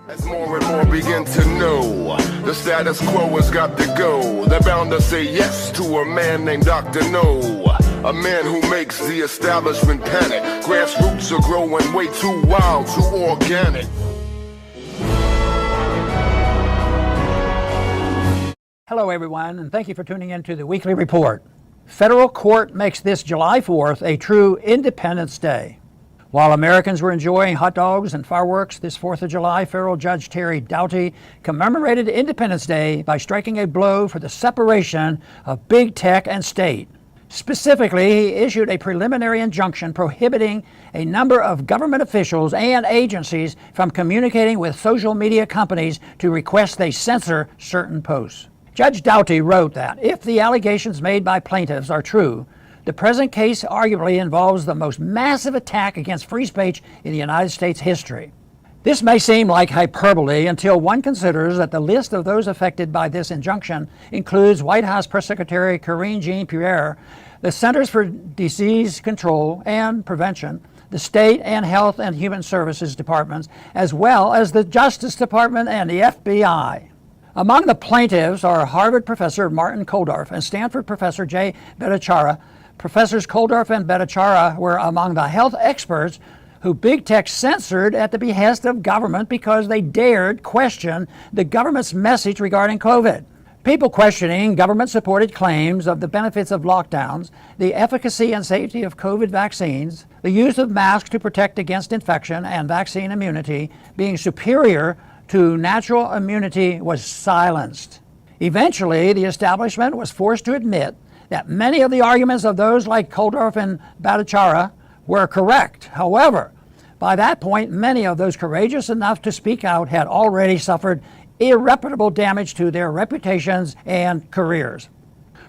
As more and more begin to know, the status quo has got to go. They're bound to say yes to a man named Dr. No, a man who makes the establishment panic. Grassroots are growing way too wild, too organic. Hello everyone, and thank you for tuning in to the Weekly Report. Federal court makes this July 4th a true Independence Day. While Americans were enjoying hot dogs and fireworks this 4th of July, federal Judge Terry Doughty commemorated Independence Day by striking a blow for the separation of big tech and state. Specifically, he issued a preliminary injunction prohibiting a number of government officials and agencies from communicating with social media companies to request they censor certain posts. Judge Doughty wrote that if the allegations made by plaintiffs are true, the present case arguably involves the most massive attack against free speech in the United States history. This may seem like hyperbole until one considers that the list of those affected by this injunction includes White House Press Secretary Karine Jean-Pierre, the Centers for Disease Control and Prevention, the State and Health and Human Services Departments, as well as the Justice Department and the FBI. Among the plaintiffs are Harvard professor Martin Kulldorff and Stanford professor Jay Bhattacharya. Professors Kulldorff and Bhattacharya were among the health experts who big tech censored at the behest of government because they dared question the government's message regarding COVID. People questioning government-supported claims of the benefits of lockdowns, the efficacy and safety of COVID vaccines, the use of masks to protect against infection and vaccine immunity being superior to natural immunity was silenced. Eventually, the establishment was forced to admit that many of the arguments of those like Kulldorff and Bhattacharya were correct. However, by that point, many of those courageous enough to speak out had already suffered irreparable damage to their reputations and careers.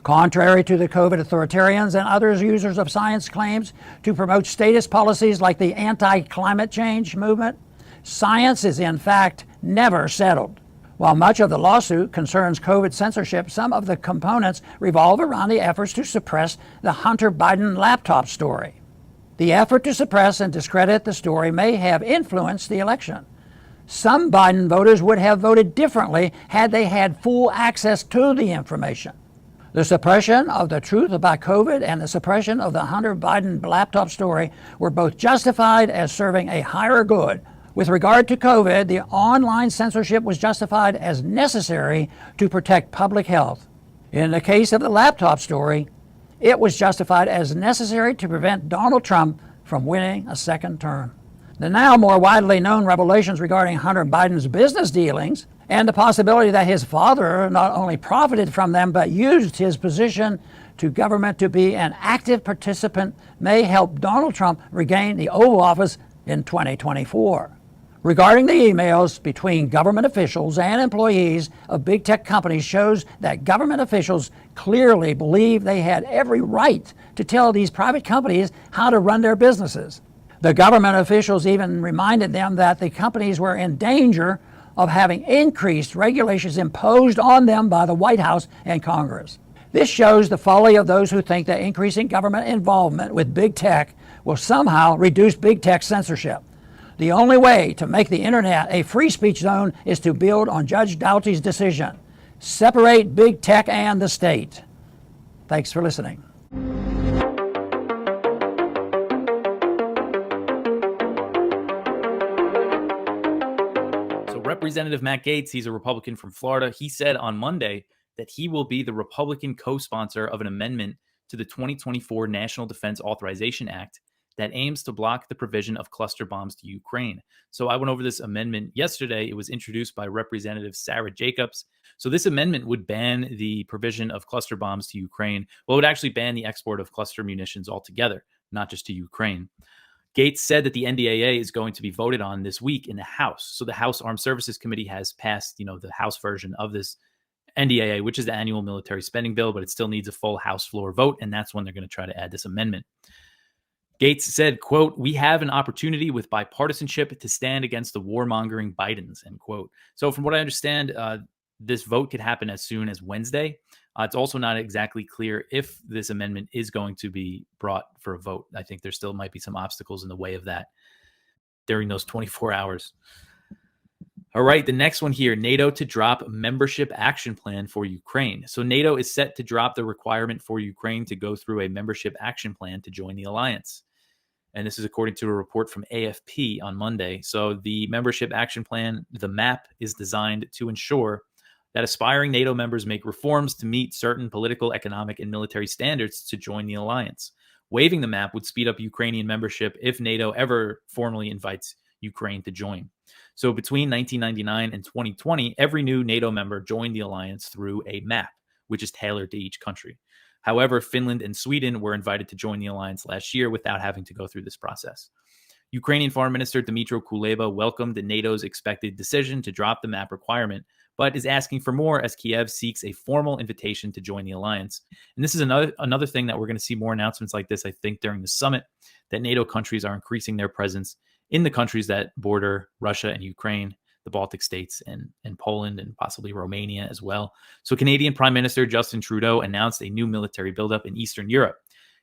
Contrary to the COVID authoritarians and others users of science claims to promote statist policies like the anti-climate change movement, science is in fact never settled. While much of the lawsuit concerns COVID censorship, some of the components revolve around the efforts to suppress the Hunter Biden laptop story. The effort to suppress and discredit the story may have influenced the election. Some Biden voters would have voted differently had they had full access to the information. The suppression of the truth about COVID and the suppression of the Hunter Biden laptop story were both justified as serving a higher good. With regard to COVID, the online censorship was justified as necessary to protect public health. In the case of the laptop story, it was justified as necessary to prevent Donald Trump from winning a second term. The now more widely known revelations regarding Hunter Biden's business dealings and the possibility that his father not only profited from them but used his position to government to be an active participant may help Donald Trump regain the Oval Office in 2024. Regarding the emails between government officials and employees of big tech companies shows that government officials clearly believe they had every right to tell these private companies how to run their businesses. The government officials even reminded them that the companies were in danger of having increased regulations imposed on them by the White House and Congress. This shows the folly of those who think that increasing government involvement with big tech will somehow reduce big tech censorship. The only way to make the internet a free speech zone is to build on Judge Doughty's decision. Separate big tech and the state. Thanks for listening. So Representative Matt Gaetz, he's a Republican from Florida. He said on Monday that he will be the Republican co-sponsor of an amendment to the 2024 National Defense Authorization Act that aims to block the provision of cluster bombs to Ukraine. So I went over this amendment yesterday. It was introduced by Representative Sarah Jacobs. So this amendment would ban the provision of cluster bombs to Ukraine. Well, it would actually ban the export of cluster munitions altogether, not just to Ukraine. Gaetz said that the NDAA is going to be voted on this week in the House. So the House Armed Services Committee has passed, the House version of this NDAA, which is the annual military spending bill, but it still needs a full House floor vote. And that's when they're going to try to add this amendment. Gaetz said, quote, "We have an opportunity with bipartisanship to stand against the warmongering Bidens," end quote. So from what I understand, this vote could happen as soon as Wednesday. It's also not exactly clear if this amendment is going to be brought for a vote. I think there still might be some obstacles in the way of that during those 24 hours. All right, the next one here, NATO to drop membership action plan for Ukraine. So NATO is set to drop the requirement for Ukraine to go through a membership action plan to join the alliance. And this is according to a report from AFP on Monday. So the membership action plan, the MAP, is designed to ensure that aspiring NATO members make reforms to meet certain political, economic, and military standards to join the alliance. Waiving the MAP would speed up Ukrainian membership if NATO ever formally invites Ukraine to join. So between 1999 and 2020, every new NATO member joined the alliance through a MAP, which is tailored to each country. However, Finland and Sweden were invited to join the alliance last year without having to go through this process. Ukrainian Foreign Minister Dmytro Kuleba welcomed NATO's expected decision to drop the MAP requirement, but is asking for more as Kiev seeks a formal invitation to join the alliance. And this is another thing that we're going to see more announcements like this, I think, during the summit, that NATO countries are increasing their presence in the countries that border Russia and Ukraine, the Baltic states, and Poland, and possibly Romania as well. So Canadian Prime Minister Justin Trudeau announced a new military buildup in Eastern Europe.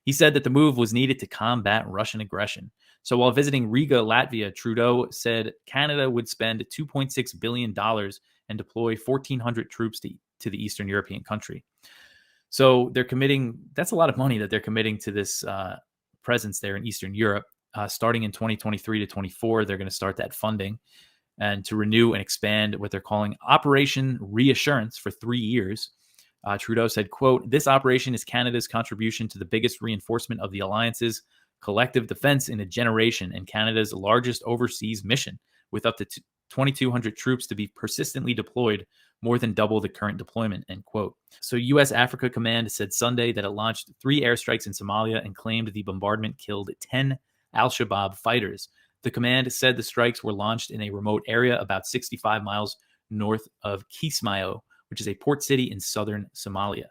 He said that the move was needed to combat Russian aggression. So while visiting Riga, Latvia, Trudeau said Canada would spend $2.6 billion and deploy 1,400 troops to the Eastern European country. So they're committing, that's a lot of money that they're committing to this presence there in Eastern Europe. Starting in 2023 to 24, they're going to start that funding and to renew and expand what they're calling Operation Reassurance for 3 years. Trudeau said, quote, "This operation is Canada's contribution to the biggest reinforcement of the alliance's collective defense in a generation and Canada's largest overseas mission, with up to 2,200 troops to be persistently deployed, more than double the current deployment," end quote. So U.S. Africa Command said Sunday that it launched 3 airstrikes in Somalia and claimed the bombardment killed 10 al-Shabaab fighters. The command said the strikes were launched in a remote area about 65 miles north of Kismayo, which is a port city in southern Somalia.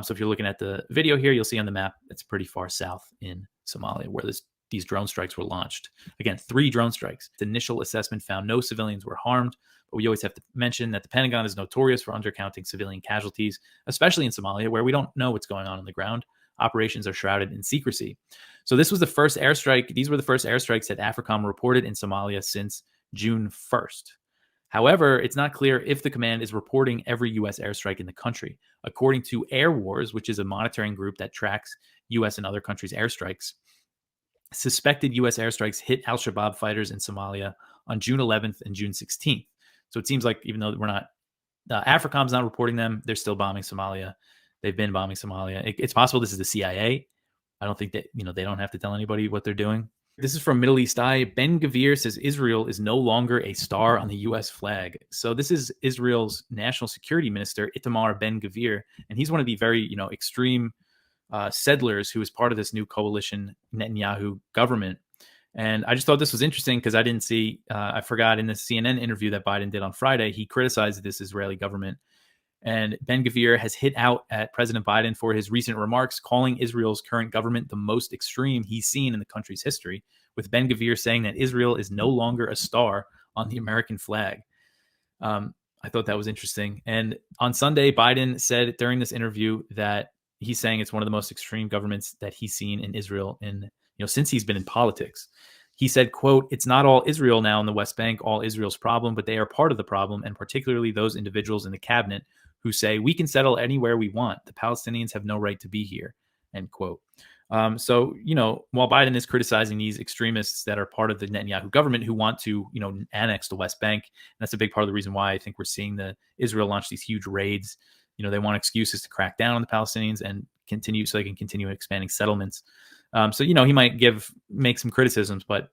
So if you're looking at the video here, you'll see on the map, it's pretty far south in Somalia where these drone strikes were launched. Again, 3 drone strikes. The initial assessment found no civilians were harmed, but we always have to mention that the Pentagon is notorious for undercounting civilian casualties, especially in Somalia, where we don't know what's going on the ground. Operations are shrouded in secrecy. So this was the first airstrike. These were the first airstrikes that AFRICOM reported in Somalia since June 1st. However, it's not clear if the command is reporting every U.S. airstrike in the country. According to Air Wars, which is a monitoring group that tracks U.S. and other countries' airstrikes, suspected U.S. airstrikes hit al-Shabaab fighters in Somalia on June 11th and June 16th. So it seems like even though AFRICOM's not reporting them, they're still bombing Somalia. They've been bombing Somalia. It's possible this is the CIA. I don't think that, they don't have to tell anybody what they're doing. This is from Middle East Eye. Ben Gvir says Israel is no longer a star on the U.S. flag. So this is Israel's national security minister, Itamar Ben Gvir, and he's one of the very, extreme settlers who is part of this new coalition Netanyahu government. And I just thought this was interesting because I didn't see, I forgot in the CNN interview that Biden did on Friday, he criticized this Israeli government. And Ben Gvir has hit out at President Biden for his recent remarks, calling Israel's current government the most extreme he's seen in the country's history, with Ben Gvir saying that Israel is no longer a star on the American flag. I thought that was interesting. And on Sunday, Biden said during this interview that he's saying it's one of the most extreme governments that he's seen in Israel since he's been in politics. He said, quote, "It's not all Israel now in the West Bank, all Israel's problem, but they are part of the problem, and particularly those individuals in the cabinet who say we can settle anywhere we want. The Palestinians have no right to be here," end quote. So, while Biden is criticizing these extremists that are part of the Netanyahu government who want to, annex the West Bank, and that's a big part of the reason why I think we're seeing Israel launch these huge raids. They want excuses to crack down on the Palestinians and continue so they can continue expanding settlements. So, he might make some criticisms, but,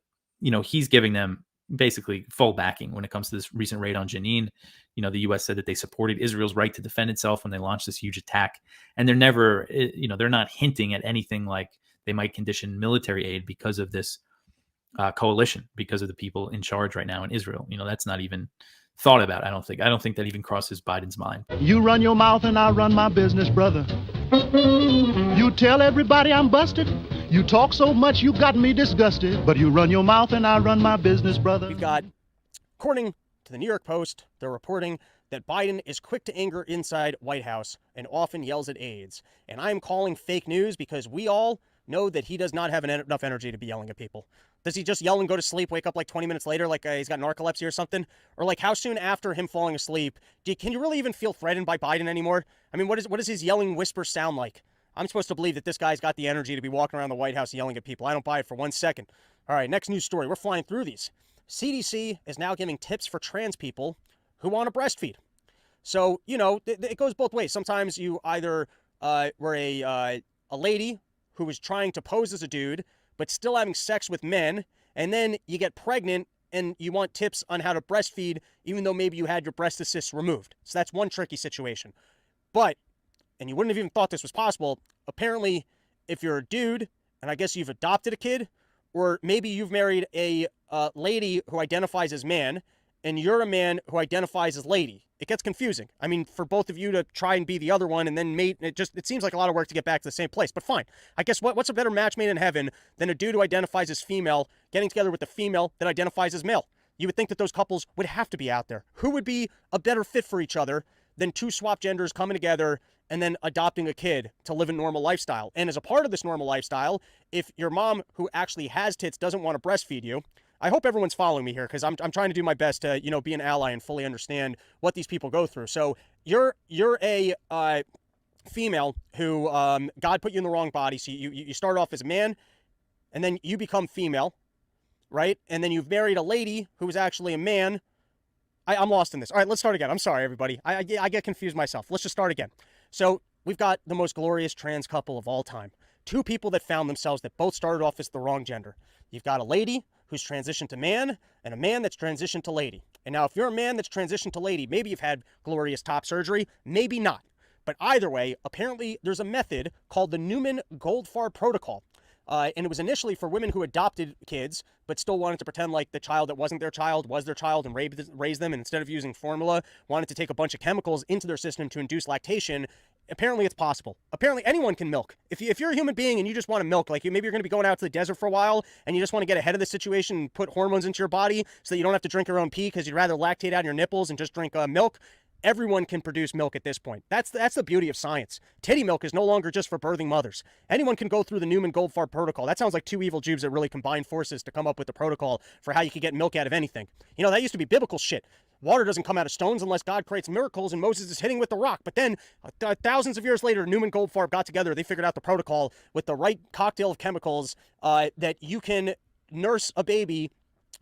he's giving them basically full backing when it comes to this recent raid on Jenin. The U.S. said that they supported Israel's right to defend itself when they launched this huge attack. And they're never, they're not hinting at anything like they might condition military aid because of this coalition, because of the people in charge right now in Israel. That's not even thought about. I don't think that even crosses Biden's mind. You run your mouth and I run my business, brother. You tell everybody I'm busted. You talk so much you got me disgusted. But you run your mouth and I run my business, brother. We've got, according to the New York Post, they're reporting that Biden is quick to anger inside White House and often yells at aides. And I'm calling fake news because we all know that he does not have enough energy to be yelling at people. Does he just yell and go to sleep, wake up like 20 minutes later like he's got narcolepsy or something? Or like how soon after him falling asleep, can you really even feel threatened by Biden anymore? I mean, what does his yelling whisper sound like? I'm supposed to believe that this guy's got the energy to be walking around the White House yelling at people. I don't buy it for 1 second. All right, next news story. We're flying through these. CDC is now giving tips for trans people who want to breastfeed. So, you know, it goes both ways. Sometimes you either were a lady who was trying to pose as a dude, but still having sex with men, and then you get pregnant and you want tips on how to breastfeed, even though maybe you had your breast assist removed. So that's one tricky situation. But, and you wouldn't have even thought this was possible, apparently, if you're a dude, and I guess you've adopted a kid, or maybe you've married a lady who identifies as man, and you're a man who identifies as lady. It gets confusing. I mean, for both of you to try and be the other one and then mate, it seems like a lot of work to get back to the same place. But fine. I guess what's a better match made in heaven than a dude who identifies as female getting together with a female that identifies as male? You would think that those couples would have to be out there. Who would be a better fit for each other than two swap genders coming together and then adopting a kid to live a normal lifestyle? And as a part of this normal lifestyle, if your mom who actually has tits doesn't want to breastfeed you, I hope everyone's following me here because I'm trying to do my best to, you know, be an ally and fully understand what these people go through. So you're a female who God put you in the wrong body. So you start off as a man and then you become female, right? And then you've married a lady who was actually a man. I'm lost in this. All right, let's start again. I'm sorry, everybody. I get confused myself. Let's just start again. So we've got the most glorious trans couple of all time. Two people that found themselves that both started off as the wrong gender. You've got a lady who's transitioned to man and a man that's transitioned to lady. And now if you're a man that's transitioned to lady, maybe you've had glorious top surgery, maybe not. But either way, apparently there's a method called the Newman-Goldfarb protocol. And it was initially for women who adopted kids, but still wanted to pretend like the child that wasn't their child was their child and raised them. And instead of using formula, wanted to take a bunch of chemicals into their system to induce lactation. Apparently it's possible. Apparently anyone can milk. If you're a human being and you just want to milk, like maybe you're going to be going out to the desert for a while and you just want to get ahead of the situation and put hormones into your body so that you don't have to drink your own pee because you'd rather lactate out your nipples and just drink milk. Everyone can produce milk at this point. That's the beauty of science. Titty milk is no longer just for birthing mothers. Anyone can go through the Newman-Goldfarb protocol. That sounds like two evil Jews that really combined forces to come up with the protocol for how you could get milk out of anything. You know, that used to be biblical shit. Water doesn't come out of stones unless God creates miracles and Moses is hitting with the rock. But then thousands of years later, Newman-Goldfarb got together. They figured out the protocol with the right cocktail of chemicals that you can nurse a baby,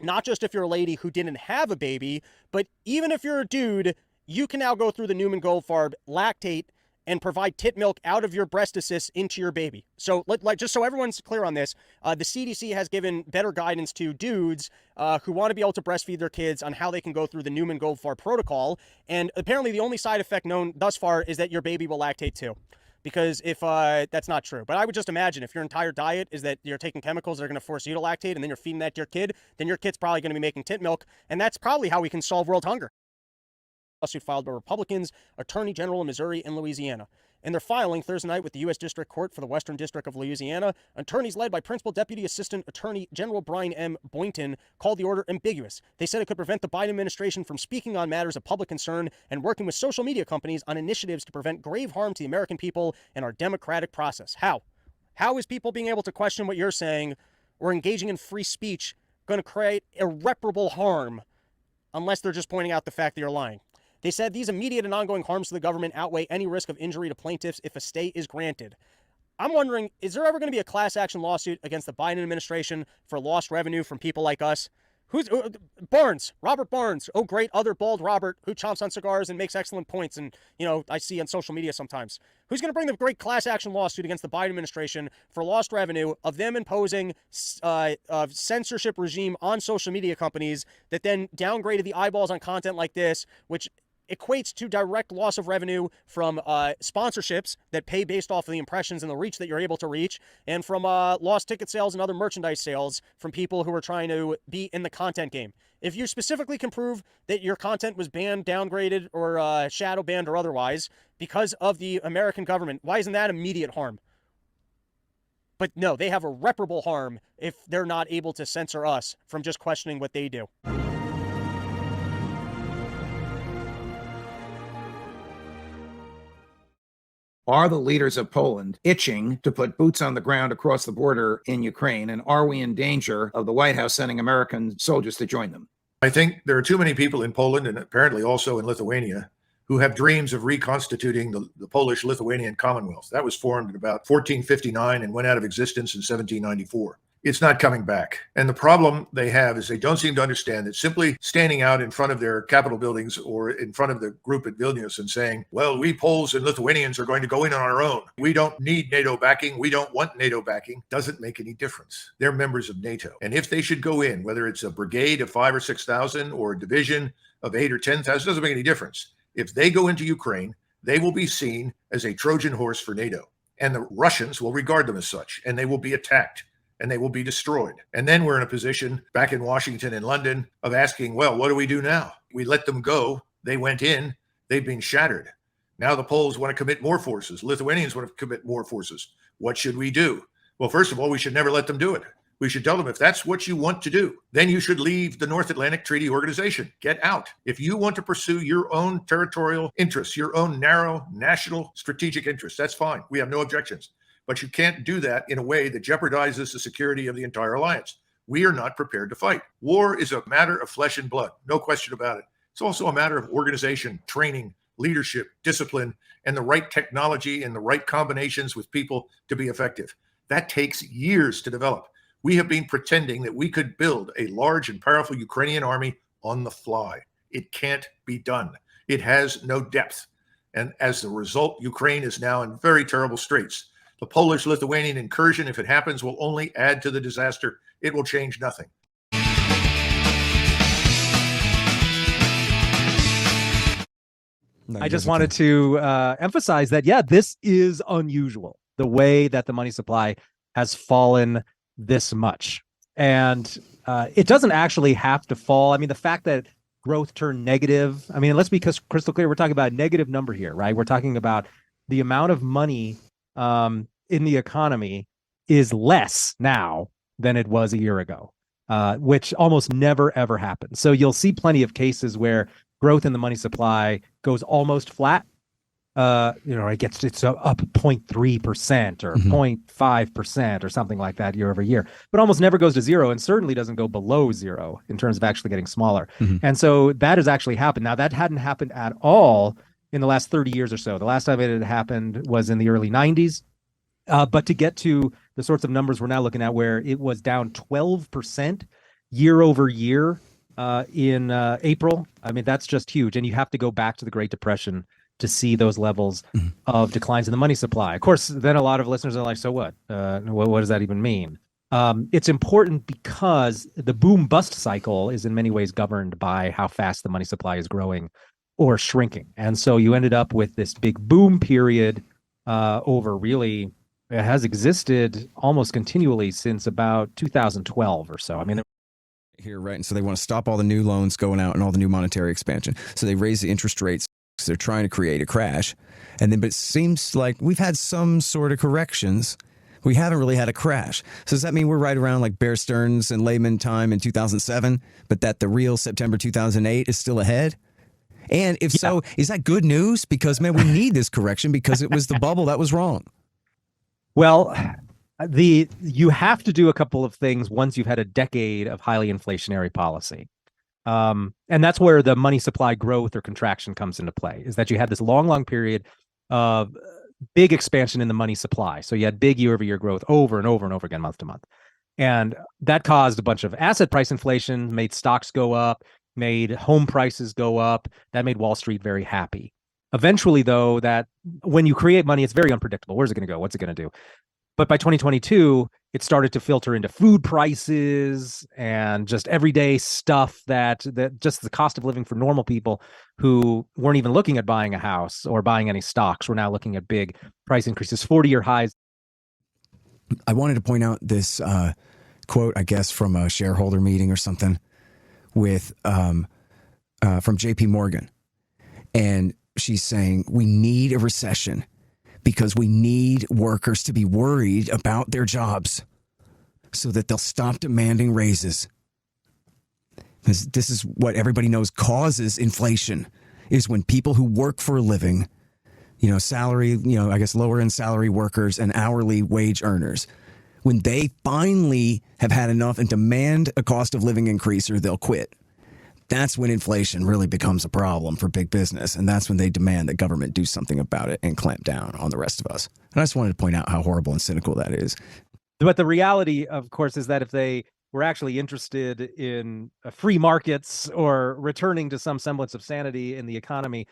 not just if you're a lady who didn't have a baby, but even if you're a dude, you can now go through the Newman-Goldfarb, lactate, and provide tit milk out of your breast assist into your baby. So, just so everyone's clear on this, the CDC has given better guidance to dudes who want to be able to breastfeed their kids on how they can go through the Newman-Goldfarb protocol. And apparently the only side effect known thus far is that your baby will lactate too. Because if that's not true. But I would just imagine if your entire diet is that you're taking chemicals that are going to force you to lactate and then you're feeding that to your kid, then your kid's probably going to be making tit milk. And that's probably how we can solve world hunger. Lawsuit filed by Republicans, Attorney General in Missouri and Louisiana. In their filing Thursday night with the U.S. District Court for the Western District of Louisiana, attorneys led by Principal Deputy Assistant Attorney General Brian M. Boynton called the order ambiguous. They said it could prevent the Biden administration from speaking on matters of public concern and working with social media companies on initiatives to prevent grave harm to the American people and our democratic process. How? How is people being able to question what you're saying or engaging in free speech going to create irreparable harm unless they're just pointing out the fact that you're lying? They said these immediate and ongoing harms to the government outweigh any risk of injury to plaintiffs if a stay is granted. I'm wondering, is there ever going to be a class action lawsuit against the Biden administration for lost revenue from people like us? Who's Barnes, Robert Barnes, oh great other bald Robert who chomps on cigars and makes excellent points and, you know, I see on social media sometimes. Who's going to bring the great class action lawsuit against the Biden administration for lost revenue of them imposing a censorship regime on social media companies that then downgraded the eyeballs on content like this, which equates to direct loss of revenue from sponsorships that pay based off of the impressions and the reach that you're able to reach, and from lost ticket sales and other merchandise sales from people who are trying to be in the content game. If you specifically can prove that your content was banned, downgraded, or shadow banned or otherwise because of the American government, why isn't that immediate harm? But no, they have irreparable harm if they're not able to censor us from just questioning what they do. Are the leaders of Poland itching to put boots on the ground across the border in Ukraine? And are we in danger of the White House sending American soldiers to join them? I think there are too many people in Poland, and apparently also in Lithuania, who have dreams of reconstituting the Polish-Lithuanian Commonwealth. That was formed in about 1459 and went out of existence in 1794. It's not coming back. And the problem they have is they don't seem to understand that simply standing out in front of their Capitol buildings or in front of the group at Vilnius and saying, well, we Poles and Lithuanians are going to go in on our own. We don't need NATO backing. We don't want NATO backing. Doesn't make any difference. They're members of NATO. And if they should go in, whether it's a brigade of 5,000 or 6,000 or a division of 8,000 or 10,000, doesn't make any difference. If they go into Ukraine, they will be seen as a Trojan horse for NATO. And the Russians will regard them as such, and they will be attacked. And they will be destroyed. And then we're in a position back in Washington and London of asking, well, what do we do now? We let them go. They went in. They've been shattered. Now the Poles want to commit more forces. Lithuanians want to commit more forces. What should we do? Well, first of all, we should never let them do it. We should tell them if that's what you want to do, then you should leave the North Atlantic Treaty Organization. Get out. If you want to pursue your own territorial interests, your own narrow national strategic interests, that's fine. We have no objections. But you can't do that in a way that jeopardizes the security of the entire alliance. We are not prepared to fight. War is a matter of flesh and blood, no question about it. It's also a matter of organization, training, leadership, discipline, and the right technology and the right combinations with people to be effective. That takes years to develop. We have been pretending that we could build a large and powerful Ukrainian army on the fly. It can't be done. It has no depth. And as a result, Ukraine is now in very terrible straits. The Polish-Lithuanian incursion, if it happens, will only add to the disaster. It will change nothing. I just wanted to emphasize that, yeah, this is unusual, the way that the money supply has fallen this much. And it doesn't actually have to fall. I mean, the fact that growth turned negative, I mean, let's be crystal clear, we're talking about a negative number here, right? We're talking about the amount of money in the economy is less now than it was a year ago, which almost never, ever happens. So you'll see plenty of cases where growth in the money supply goes almost flat. It's up 0.3% or 0.5% or something like that year over year, but almost never goes to zero and certainly doesn't go below zero in terms of actually getting smaller. And so that has actually happened. Now, that hadn't happened at all in the last 30 years or so. The last time it had happened was in the early 90s. But to get to the sorts of numbers we're now looking at, where it was down 12% year over year in April, I mean, that's just huge. And you have to go back to the Great Depression to see those levels of declines in the money supply. Of course, then a lot of listeners are like, so what? What does that even mean? It's important because the boom-bust cycle is in many ways governed by how fast the money supply is growing or shrinking. And so you ended up with this big boom period over really... It has existed almost continually since about 2012 or so. I mean, here, right? And so they want to stop all the new loans going out and all the new monetary expansion. So they raise the interest rates. So they're trying to create a crash. And then, but it seems like we've had some sort of corrections. We haven't really had a crash. So does that mean we're right around like Bear Stearns and Lehman time in 2007, but that the real September 2008 is still ahead? And if so, is that good news? Because, man, we need this correction because it was the bubble that was wrong. Well, you have to do a couple of things once you've had a decade of highly inflationary policy. And that's where the money supply growth or contraction comes into play, is that you had this long period of big expansion in the money supply. So you had big year-over-year growth over and over and over again, month to month. And that caused a bunch of asset price inflation, made stocks go up, made home prices go up. That made Wall Street very happy. Eventually, though, that when you create money, it's very unpredictable. Where's it going to go? What's it going to do? But by 2022, it started to filter into food prices and just everyday stuff that just the cost of living for normal people who weren't even looking at buying a house or buying any stocks. We're now looking at big price increases, 40-year highs. I wanted to point out this quote, I guess, from a shareholder meeting or something with from JP Morgan. And she's saying we need a recession because we need workers to be worried about their jobs so that they'll stop demanding raises. This is what everybody knows causes inflation, is when people who work for a living, salary, I guess lower end salary workers and hourly wage earners. When they finally have had enough and demand a cost of living increase or they'll quit, that's when inflation really becomes a problem for big business. And that's when they demand that government do something about it and clamp down on the rest of us. And I just wanted to point out how horrible and cynical that is. But the reality, of course, is that if they were actually interested in free markets or returning to some semblance of sanity in the economy,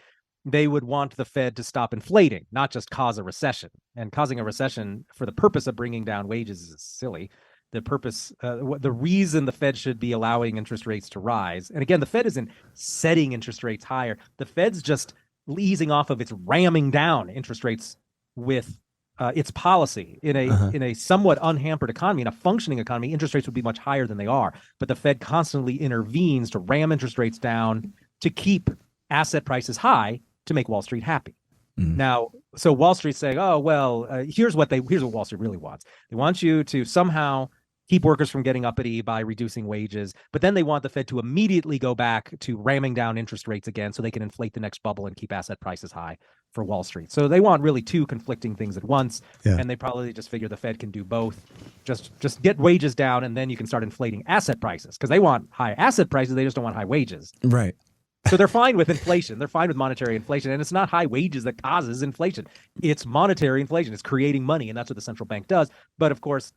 they would want the Fed to stop inflating, not just cause a recession. And causing a recession for the purpose of bringing down wages is silly. The reason the Fed should be allowing interest rates to rise, and again, the Fed isn't setting interest rates higher. The Fed's just easing off of its ramming down interest rates with its policy. In a somewhat unhampered economy, in a functioning economy, interest rates would be much higher than they are. But the Fed constantly intervenes to ram interest rates down to keep asset prices high to make Wall Street happy. Now, so Wall Street's saying, oh, well, here's what Wall Street really wants. They want you to somehow keep workers from getting uppity by reducing wages, but then they want the Fed to immediately go back to ramming down interest rates again so they can inflate the next bubble and keep asset prices high for Wall Street. So they want really two conflicting things at once, and they probably just figure the Fed can do both. Just get wages down, and then you can start inflating asset prices, because they want high asset prices, they just don't want high wages. Right. So they're fine with inflation. They're fine with monetary inflation. And it's not high wages that causes inflation. It's monetary inflation. It's creating money. And that's what the central bank does. But of course,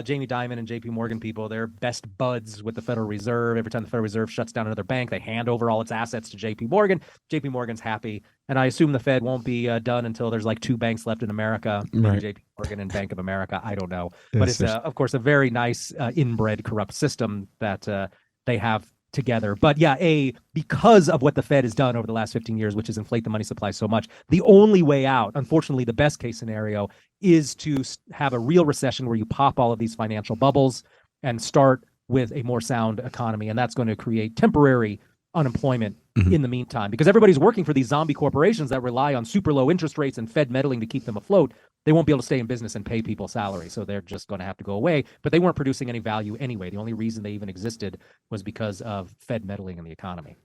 Jamie Dimon and JP Morgan people, they're best buds with the Federal Reserve. Every time the Federal Reserve shuts down another bank, they hand over all its assets to JP Morgan. JP Morgan's happy. And I assume the Fed won't be done until there's like two banks left in America, maybe JP Morgan and Bank of America. I don't know. But it's, of course, a very nice inbred corrupt system that they have together. But yeah, because of what the Fed has done over the last 15 years, which is inflate the money supply so much, the only way out, unfortunately, the best case scenario is to have a real recession where you pop all of these financial bubbles and start with a more sound economy. And that's going to create temporary unemployment in the meantime, because everybody's working for these zombie corporations that rely on super low interest rates and Fed meddling to keep them afloat. They won't be able to stay in business and pay people salary, so they're just going to have to go away. But they weren't producing any value anyway. The only reason they even existed was because of Fed meddling in the economy.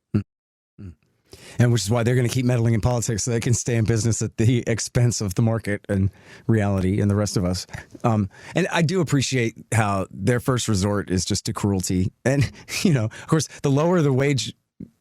And which is why they're going to keep meddling in politics so they can stay in business at the expense of the market and reality and the rest of us. And I do appreciate how their first resort is just to cruelty. And, of course, the lower the wage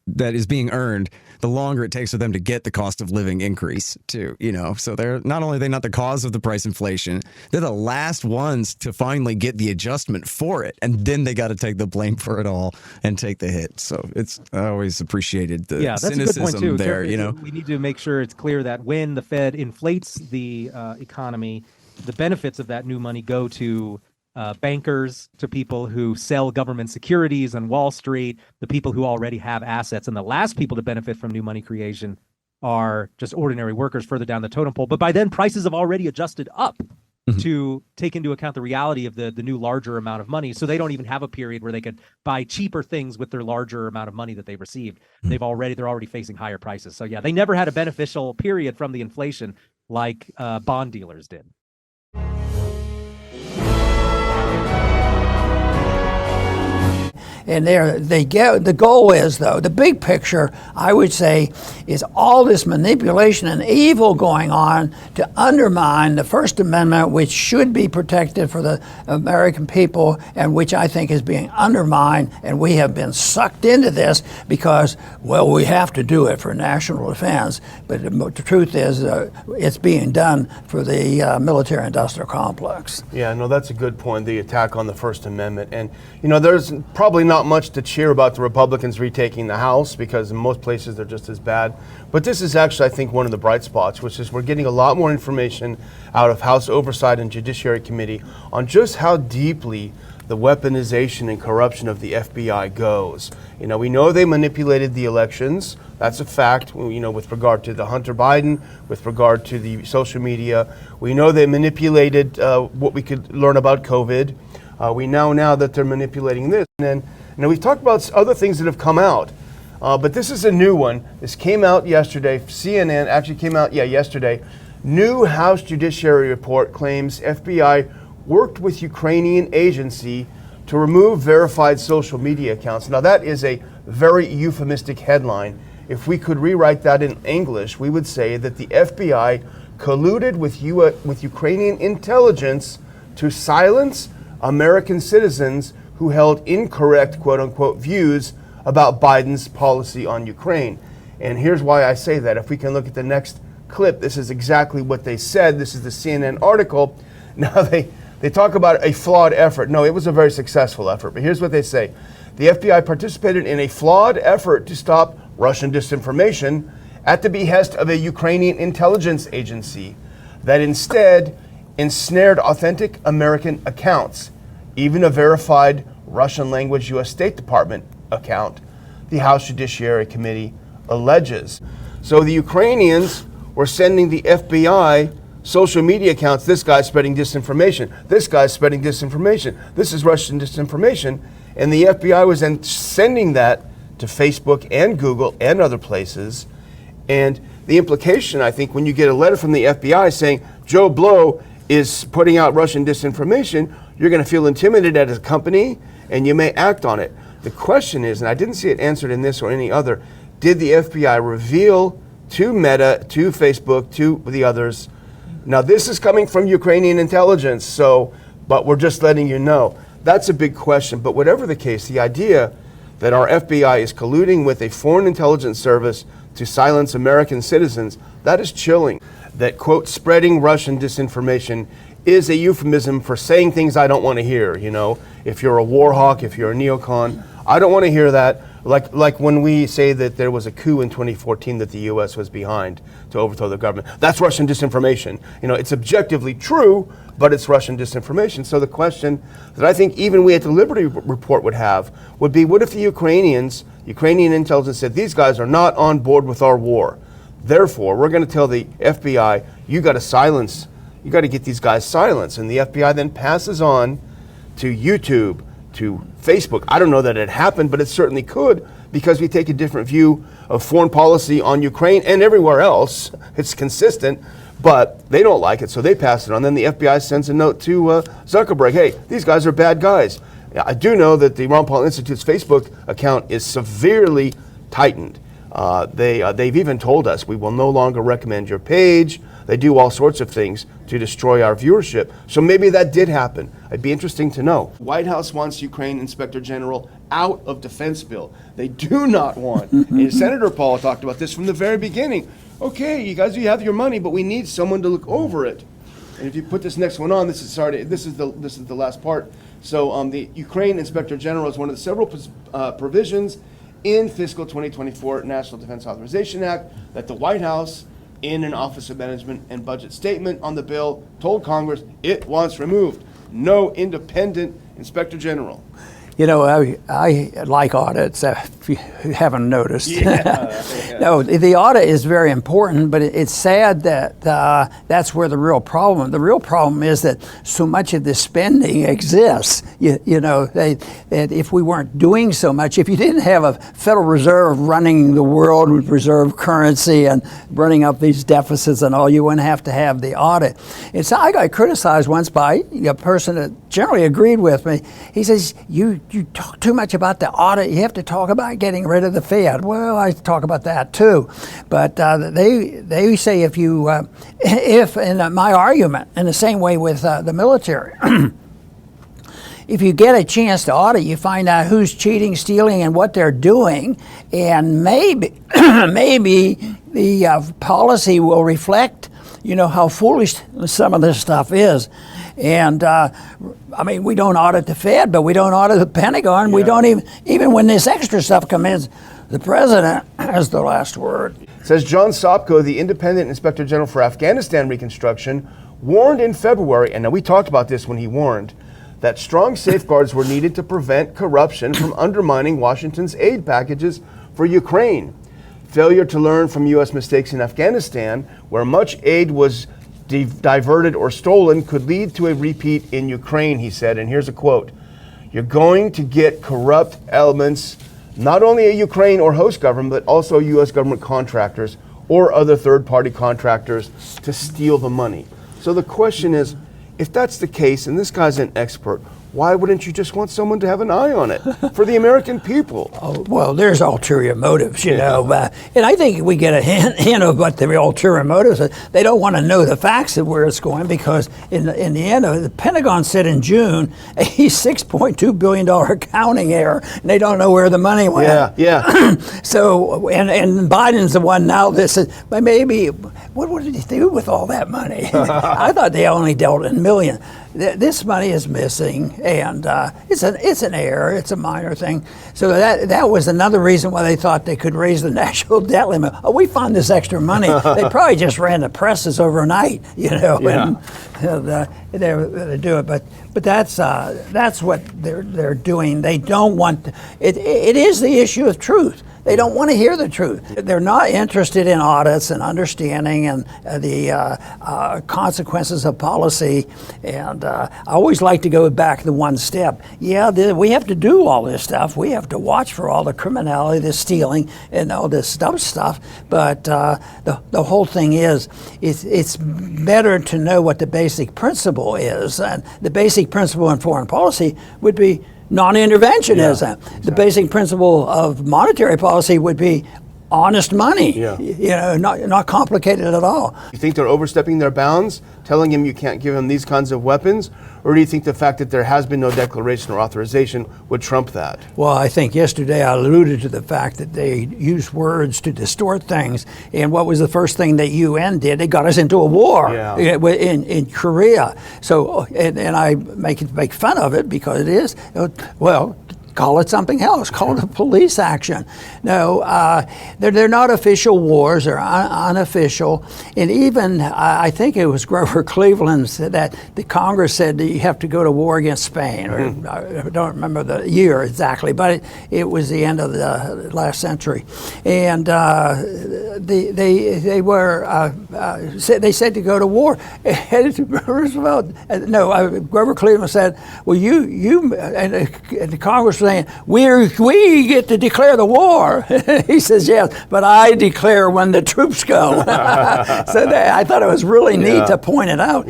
that is being earned, the longer it takes for them to get the cost of living increase too, So they're not only not the cause of the price inflation, they're the last ones to finally get the adjustment for it. And then they got to take the blame for it all and take the hit. So I always appreciated the cynicism there, We need to make sure it's clear that when the Fed inflates the economy, the benefits of that new money go to bankers, to people who sell government securities on Wall Street, the people who already have assets. And the last people to benefit from new money creation are just ordinary workers further down the totem pole. But by then, prices have already adjusted up to take into account the reality of the new larger amount of money. So they don't even have a period where they could buy cheaper things with their larger amount of money that they've received. They're already facing higher prices. So yeah, they never had a beneficial period from the inflation like bond dealers did. And the goal is, though, the big picture, I would say, is all this manipulation and evil going on to undermine the First Amendment, which should be protected for the American people, and which I think is being undermined. And we have been sucked into this because, well, we have to do it for national defense. But the truth is, it's being done for the military-industrial complex. Yeah, no, that's a good point, the attack on the First Amendment. And, there's probably not much to cheer about the Republicans retaking the House, because in most places they're just as bad. But this is actually, I think, one of the bright spots, which is we're getting a lot more information out of House Oversight and Judiciary Committee on just how deeply the weaponization and corruption of the FBI goes. We know they manipulated the elections. That's a fact, with regard to the Hunter Biden, with regard to the social media. We know they manipulated what we could learn about COVID. We know now that they're manipulating this. And then, we've talked about other things that have come out, but this is a new one. This came out yesterday. CNN actually came out, yesterday. New House Judiciary report claims FBI worked with Ukrainian agency to remove verified social media accounts. Now, that is a very euphemistic headline. If we could rewrite that in English, we would say that the FBI colluded with Ukrainian intelligence to silence American citizens who held incorrect, quote unquote, views about Biden's policy on Ukraine. And here's why I say that. If we can look at the next clip, this is exactly what they said. This is the CNN article. Now they talk about a flawed effort. No, it was a very successful effort. But here's what they say. The FBI participated in a flawed effort to stop Russian disinformation at the behest of a Ukrainian intelligence agency that instead ensnared authentic American accounts, even a verified Russian language U.S. State Department account, the House Judiciary Committee alleges. So the Ukrainians were sending the FBI social media accounts. This guy's spreading disinformation. This guy's spreading disinformation. This is Russian disinformation. And the FBI was then sending that to Facebook and Google and other places. And the implication, I think, when you get a letter from the FBI saying Joe Blow is putting out Russian disinformation, you're going to feel intimidated as a company and you may act on it. The question is, and I didn't see it answered in this or any other, did the FBI reveal to Meta, to Facebook, to the others? Now this is coming from Ukrainian intelligence, but we're just letting you know. That's a big question, but whatever the case, the idea that our FBI is colluding with a foreign intelligence service to silence American citizens, that is chilling. That, quote, spreading Russian disinformation is a euphemism for saying things I don't want to hear, you know. If you're a war hawk, if you're a neocon, I don't want to hear that. Like when we say that there was a coup in 2014 that the U.S. was behind to overthrow the government. That's Russian disinformation. You know, it's objectively true, but it's Russian disinformation. So the question that I think even we at the Liberty Report would have would be, what if the Ukrainian intelligence said, these guys are not on board with our war. Therefore, we're going to tell the FBI, you got to get these guys silenced. And the FBI then passes on to YouTube, to Facebook. I don't know that it happened, but it certainly could, because we take a different view of foreign policy on Ukraine and everywhere else. It's consistent, but they don't like it, so they pass it on. Then the FBI sends a note to Zuckerberg, hey, these guys are bad guys. I do know that the Ron Paul Institute's Facebook account is severely tightened. They've even told us we will no longer recommend your page. They do all sorts of things to destroy our viewership. So maybe that did happen. It'd be interesting to know. White House wants Ukraine Inspector General out of defense bill. They do not want. And Senator Paul talked about this from the very beginning. Okay, you guys, you have your money, but we need someone to look over it. And if you put this next one on, this is the last part. So the Ukraine Inspector General is one of the several provisions in fiscal 2024 National Defense Authorization Act that the White House, in an Office of Management and Budget statement on the bill, told Congress it wants removed. No independent Inspector General. You know, I like audits, if you haven't noticed. Yeah. No, the audit is very important, but it's sad that that's where the real problem is that so much of this spending exists. You know, that if we weren't doing so much, if you didn't have a Federal Reserve running the world with reserve currency and running up these deficits and all, you wouldn't have to have the audit. I got criticized once by a person that generally agreed with me. He says, you talk too much about the audit. You have to talk about getting rid of the Fed. Well, I talk about that too, but they say if in my argument, in the same way with the military, if you get a chance to audit, you find out who's cheating, stealing, and what they're doing, and maybe the policy will reflect, you know, how foolish some of this stuff is. And I mean, we don't audit the Fed, but we don't audit the Pentagon. Yeah. We don't even when this extra stuff comes in, the president has the last word. Says John Sopko, the independent Inspector General for Afghanistan reconstruction, warned in February, and now we talked about this when he warned, that strong safeguards were needed to prevent corruption from undermining Washington's aid packages for Ukraine. Failure to learn from U.S. mistakes in Afghanistan, where much aid was diverted or stolen, could lead to a repeat in Ukraine, he said. And here's a quote. You're going to get corrupt elements, not only at Ukraine or host government, but also U.S. government contractors or other third-party contractors to steal the money. So the question is, if that's the case, and this guy's an expert, Why wouldn't you just want someone to have an eye on it for the American people? Oh, well, there's ulterior motives, you know, and I think we get a hint of what the ulterior motives are. They don't want to know the facts of where it's going because in the end, the Pentagon said in June a $6.2 billion accounting error, and they don't know where the money went. Yeah. So, and Biden's the one now that says, but maybe, what did he do with all that money? I thought they only dealt in millions. This money is missing, and it's an error. It's a minor thing. So that was another reason why they thought they could raise the national debt limit. Oh, we found this extra money. They probably just ran the presses overnight, you know, and they do it. But that's what they're doing. They don't want it. It is the issue of truth. They don't want to hear the truth. They're not interested in audits and understanding and the consequences of policy. And I always like to go back the one step. Yeah, we have to do all this stuff. We have to watch for all the criminality, the stealing, and all this dumb stuff. But the whole thing is, it's better to know what the basic principle is. And the basic principle in foreign policy would be non-interventionism. Exactly. The basic principle of monetary policy would be honest money. You know, not complicated at all. You think they're overstepping their bounds, telling him you can't give him these kinds of weapons? Or do you think the fact that there has been no declaration or authorization would trump that? Well, I think yesterday I alluded to the fact that they use words to distort things. And what was the first thing that UN did? They got us into a war in Korea. So, and I make fun of it because it is, well, call it something else. Call it a police action. No, they're not official wars. They're unofficial. And even, I think it was Grover Cleveland said that the Congress said that you have to go to war against Spain. Or, I don't remember the year exactly, but it was the end of the last century. And they were they said to go to war. Roosevelt, Grover Cleveland said, well, you and the Congress saying, we get to declare the war. He says, yes, but I declare when the troops go. So I thought it was really neat to point it out.